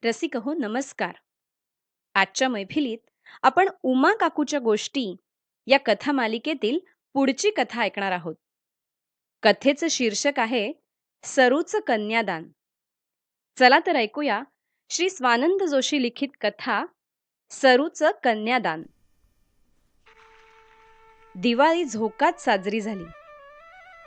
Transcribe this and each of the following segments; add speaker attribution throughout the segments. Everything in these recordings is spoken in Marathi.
Speaker 1: रसिक हो नमस्कार. आजच्या मैफिलीत आपण उमा काकूच्या गोष्टी या कथा मालिकेतील पुढची कथा ऐकणार आहोत. कथेचं शीर्षक आहे सरूचं कन्यादान. चला तर ऐकूया श्री स्वानंद जोशी लिखित कथा सरूचं कन्यादान. दिवाळी झोकात साजरी झाली.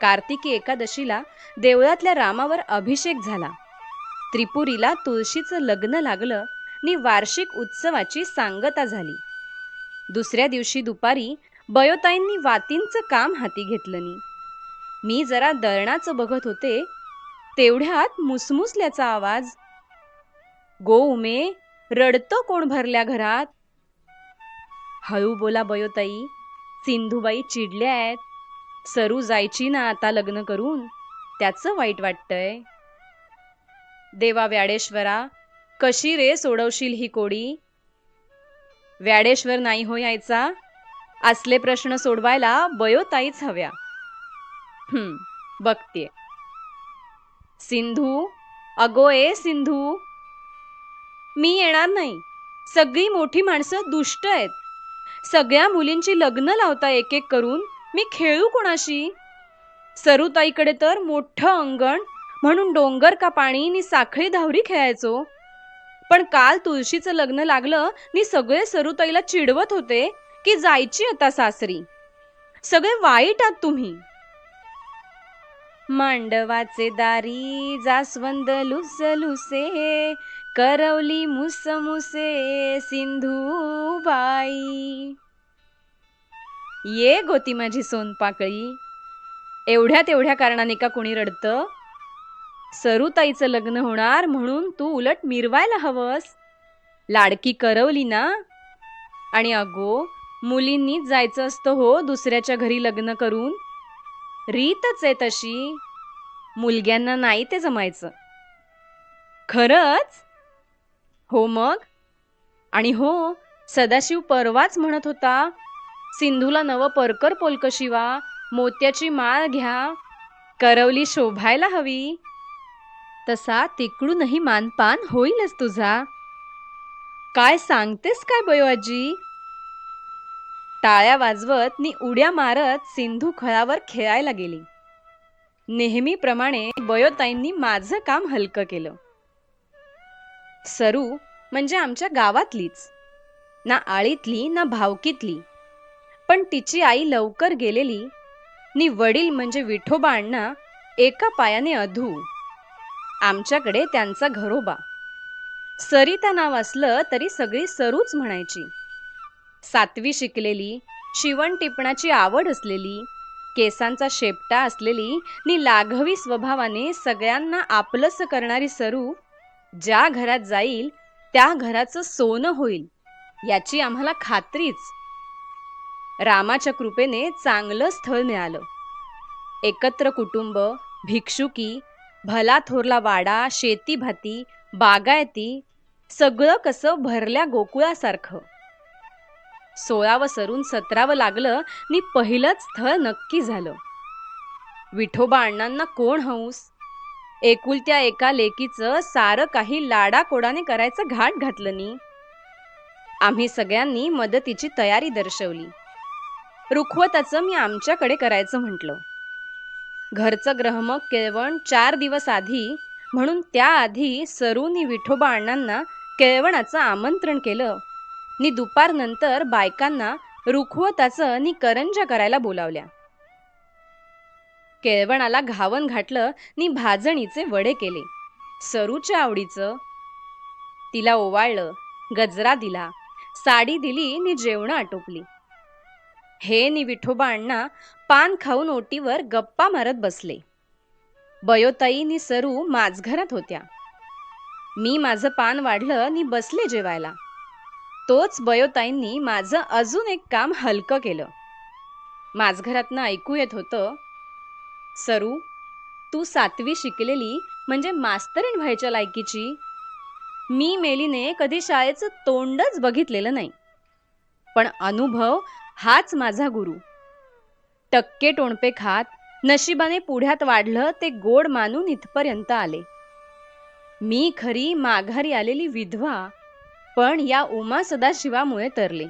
Speaker 1: कार्तिकी एकादशीला देवळातल्या रामावर अभिषेक झाला. त्रिपुरीला तुळशीचं लग्न लागलं नि वार्षिक उत्सवाची सांगता झाली. दुसऱ्या दिवशी दुपारी बयोताईंनी वातींचं काम हाती घेतलं नि. मी जरा दळणाचं बघत होते तेवढ्यात मुसमुसल्याचा आवाज. गो उमे, रडतं कोण भरल्या घरात? हळू बोला बयोताई, सिंधुबाई चिडल्या आहेत. सरू जायची ना आता लग्न करून, त्याचं वाईट वाटतंय. देवा व्याडेश्वरा, कशी रे सोडवशील ही कोडी? व्याडेश्वर नाही हो यायचा, असले प्रश्न सोडवायला बयोताईच हव्या. बघतीये. सिंधू, अगो ए सिंधू. मी येणार नाही. सगळी मोठी माणसं दुष्ट आहेत. सगळ्या मुलींची लग्न लावता एक एक करून मी खेळू कोणाशी? सरूताईकडे तर मोठं अंगण म्हणून डोंगर का पाणी नि साखळी धावरी खेळायचो. पण काल तुळशीचं लग्न लागलं नि सगळे सरूताईला चिडवत होते की जायची आता सासरी. सगळे वाईट आहात तुम्ही. मांडवाचे दारी जास्वंद लुसलुसे, करवली मुसमुसे सिंधूबाई. ये गोती माझी सोनपाकळी. एवढ्या तेवढ्या कारणाने का कोणी रडतं? सरूताईचं लग्न होणार म्हणून तू उलट मिरवायला हवंस. लाडकी करवली ना. आणि अगो, मुलींनीच जायचं असतं हो दुसऱ्याच्या घरी लग्न करून. रीतच आहे तशी. मुलग्यांना नाही ते जमायचं. खरंच? हो मग. आणि हो, सदाशिव परवाच म्हणत होता, सिंधूला नवं परकर पोलक शिवा, मोत्याची माळ घ्या, करवली शोभायला हवी. तसा तिकडूनही मानपान होईलच तुझा. काय सांगतेस काय बयो आजी? टाळ्या वाजवत नि उड्या मारत सिंधू खळावर खेळायला गेली. नेहमीप्रमाणे बयोताईंनी माझं काम हलकं केलं. सरू म्हणजे आमच्या गावातलीच, ना आळीतली ना भावकीतली. पण तिची आई लवकर गेलेली नि वडील म्हणजे विठोबा अण्णा एका पायाने अधू. आमच्याकडे त्यांचा घरोबा. सरिता नाव असलं तरी सगळी सरूच म्हणायची. 7वी शिकलेली, शिवण टिपणाची आवड असलेली, केसांचा शेपटा असलेली नि लाघवी स्वभावाने सगळ्यांना आपलंसं करणारी सरू ज्या घरात जाईल त्या घराचं सोनं होईल याची आम्हाला खात्रीच. रामाच्या कृपेने चांगलं स्थळ मिळालं. एकत्र कुटुंब, भिक्षुकी, भला थोरला वाडा, शेती भाती, बागायती, सगळं कसं भरल्या गोकुळासारखं. 16वं सरून 17वं लागलं नि पहिलंच स्थळ नक्की झालं. विठोबा अण्णांना कोण हौस? एकुलत्या एका लेकीचं सारं काही लाडाकोडाने करायचं घाट घातलं नी. आम्ही सगळ्यांनी मदतीची तयारी दर्शवली. रुखवताचं मी आमच्याकडे करायचं म्हटलं. घरचं ग्रहमक केळवण 4 दिवस आधी म्हणून त्याआधी सरूनी विठोबा अण्णांना केळवणाचं आमंत्रण केलं नि दुपारनंतर बायकांना रुखवताचं नि करंजा करायला बोलावल्या. केळवणाला घावन घातलं नि भाजणीचे वडे केले, सरूच्या आवडीचं. तिला ओवाळलं, गजरा दिला, साडी दिली नि जेवणं आटोपली. हे नि विठोबा अण्णा पान खाऊन ओटीवर गप्पा मारत बसले. बयोताई नि सरू माझघरात होत्या. मी माझं पान वाढलं नि बसले जेवायला. तोच बयोताईंनी माझं अजून एक काम हलकं केलं. माझघरातनं ऐकू येत होतं, सरू, तू 7वी शिकलेली म्हणजे मास्तरीण व्हायच्या लायकीची. मी मेलीने कधी शाळेचं तोंडच बघितलेलं नाही. पण अनुभव हाच माझा गुरु. टक्के टोणपे खात नशिबाने पुढ्यात वाढलं ते गोड मानून इथपर्यंत आले. मी खरी माघारी आलेली विधवा, पण या उमा सदाशिवामुळे तरले.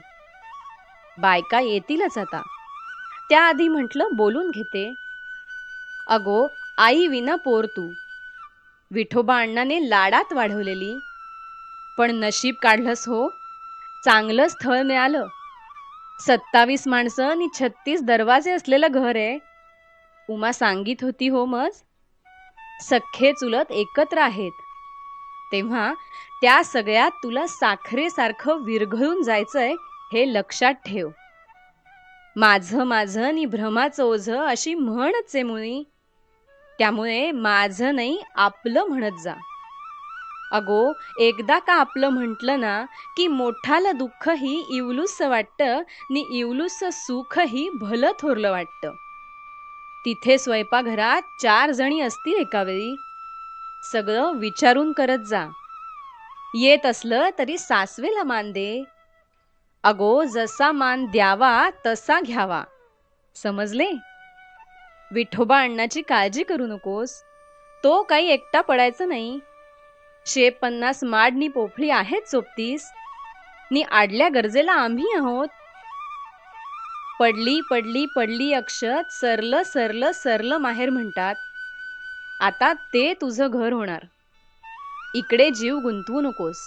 Speaker 1: बायका येतीलच आता. त्याआधी म्हटलं बोलून घेते. अगो, आई विना पोर तू. विठोबा अण्णाने लाडात वाढवलेली. पण नशीब काढलंस हो. चांगलं स्थळ मिळालं. 27 माणसं आणि 36 दरवाजे असलेलं घर आहे. उमा सांगित होती हो मज. सख्खे चुलत एकत्र आहेत. तेव्हा त्या सगळ्यात तुला साखरेसारखं विरघळून जायचंय हे लक्षात ठेव. माझं माझं आणि भ्रमाचं ओझं अशी म्हणच आहे मुळी. त्यामुळे माझं नाही आपलं म्हणत जा. अगो, एकदा का आपलं म्हटलं ना की मोठालं दुःखही इवलूसं वाटतं नि इवलूसं सुखही भलं थोरलं वाटतं. तिथे स्वयंपाकघरात 4 जणी असतील एका वेळी. सगळं विचारून करत जा. येत असलं तरी सासवेला मान दे. अगो, जसा मान द्यावा तसा घ्यावा. समजले? विठोबा अण्णाची काळजी करू नकोस. तो काही एकटा पडायचा नाही. 50 माडनी पोफळी आहेत सोबतीस. नि आडल्या गरजेला आम्ही आहोत. पडली पडली पडली अक्षत, सरलं सरलं सरलं माहेर म्हणतात. आता ते तुझं घर होणार. इकडे जीव गुंतवू नकोस.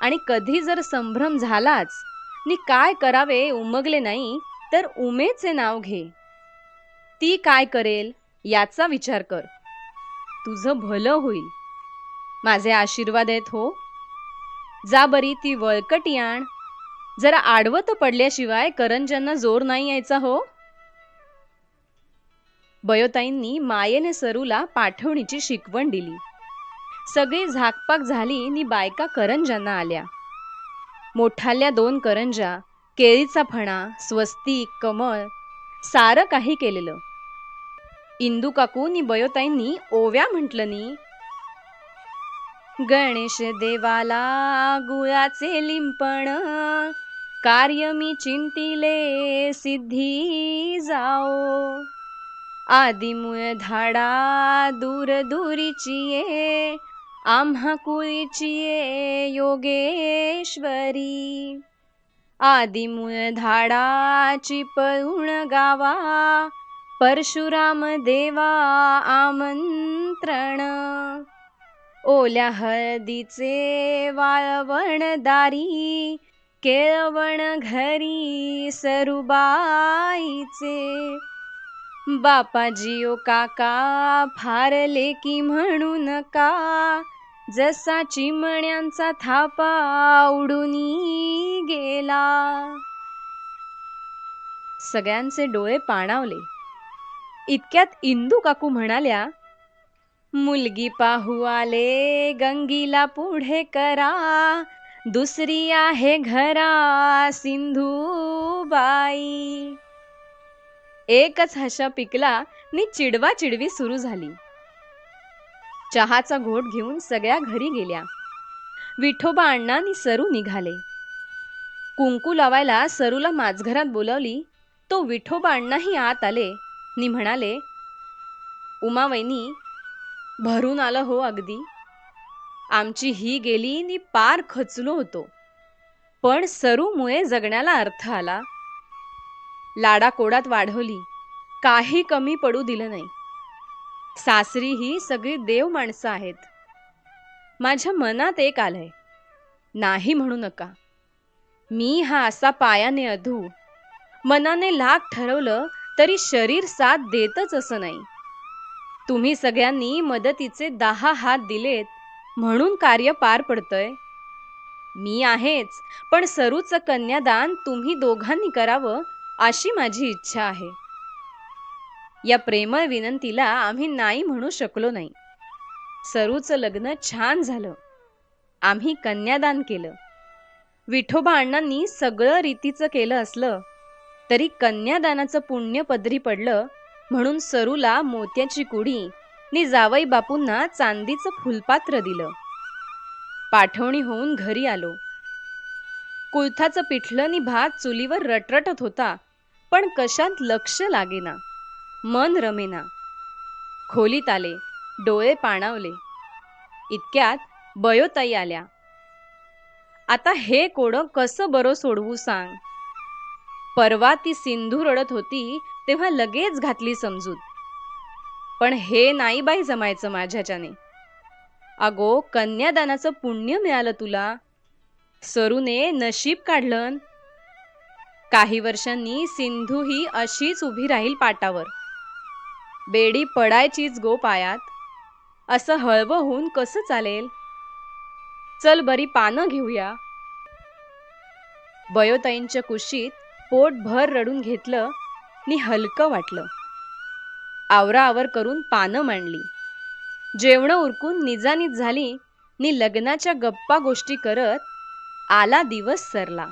Speaker 1: आणि कधी जर संभ्रम झालाच नि काय करावे उमगले नाही तर उमेचे नाव घे. ती काय करेल याचा विचार कर. तुझं भलं होईल. माझे आशीर्वाद आहेत हो. जा बरी ती वळकटी आण. जरा आडवत पडल्याशिवाय करंज्यांना जोर नाही यायचा हो. बयोताईंनी मायेने सरूला पाठवणीची शिकवण दिली. सगळी झाकपाक झाली नि बायका करंज्यांना आल्या. मोठाल्या 2 करंजा, केळीचा फणा, स्वस्तिक, कमळ सारं काही केलेलं. इंदू काकू नि बयोताईंनी ओव्या म्हटलं नी. गणेश देवाला गुळाचे लिंपण, कार्य मी चिंतिले सिद्धी जाओ. आदिमूळ धाडा दूर दूरीची ये, आम्हा कुळीची ये योगेश्वरी. आदिमूळ धाडाची पळूण गावा, परशुराम देवा आमंत्रण. ओल्या हळदीचे वाळवण दारी, केळवण घरी सरुबाईचे. बापाजी ओ काका फारले की म्हणू नका, जसा चिमण्यांचा थापा उडूनी गेला. सगळ्यांचे डोळे पाणावले. इतक्यात इंदू काकू म्हणाल्या, मुलगी पाहू आले गंगीला पुढे करा, दुसरी आहे घरा सिंधूबाई. एकच हशा पिकला नि चिडवा चिडवी सुरू झाली. चहाचा घोट घेऊन सगळ्या घरी गेल्या. विठोबा अण्णा नि सरू निघाले. कुंकू लावायला सरूला माझघरात बोलावली. तो विठोबा अण्णाही आत आले नि म्हणाले, उमावैनी, भरून आलं हो अगदी. आमची ही गेली नि पार खचलो होतो. पण सरूमुळे जगण्याला अर्थ आला. लाडाकोडात वाढवली. काही कमी पडू दिलं नाही. सासरी ही सगळी देव माणसं आहेत. माझ्या मनात एक आलंय. नाही म्हणू नका. मी हा असा पायाने अधू. मनाने लाख ठरवलं तरी शरीर साथ देतच असं नाही. तुम्ही सगळ्यांनी मदतीचे 10 हात दिलेत म्हणून कार्य पार पडतंय. मी आहेच, पण सरूचं कन्यादान तुम्ही दोघांनी करावं अशी माझी इच्छा आहे. या प्रेमळ विनंतीला आम्ही नाही म्हणू शकलो नाही. सरूचं लग्न छान झालं. आम्ही कन्यादान केलं. विठोबा अण्णांनी सगळं रीतीचं केलं असलं तरी कन्यादानाचं पुण्य पदरी पडलं म्हणून सरूला मोत्याची कुडी नि जावई बापूंना चांदीचं फुलपात्र दिलं. पाठवणी होऊन घरी आलो. कुळथाचं पिठलं नि भात चुलीवर रटरटत होता, पण कशात लक्ष लागेना, मन रमेना. खोलीत आले, डोळे पाणावले. इतक्यात बयोताई आल्या. आता हे कोडं कसं बरं सोडवू सांग. परवा ती सिंधू रडत होती तेव्हा लगेच घातली समजूत. पण हे नाही बाई जमायचं माझ्याच्याने. अगो, कन्यादानाचं पुण्य मिळालं तुला. सरूने नशीब काढलं. काही वर्षांनी सिंधू ही अशीच उभी राहील पाटावर. बेडी पडायचीच गो पायात. असं हळवं होऊन कसं चालेल. चल बरी पानं घेऊया. बयोताईंच्या कुशीत पोटभर रडून घेतलं नि हलकं वाटलं. आवराआवर करून पानं मांडली. जेवणं उरकून निजानीज झाली नि लग्नाच्या गप्पा गोष्टी करत आला दिवस सरला.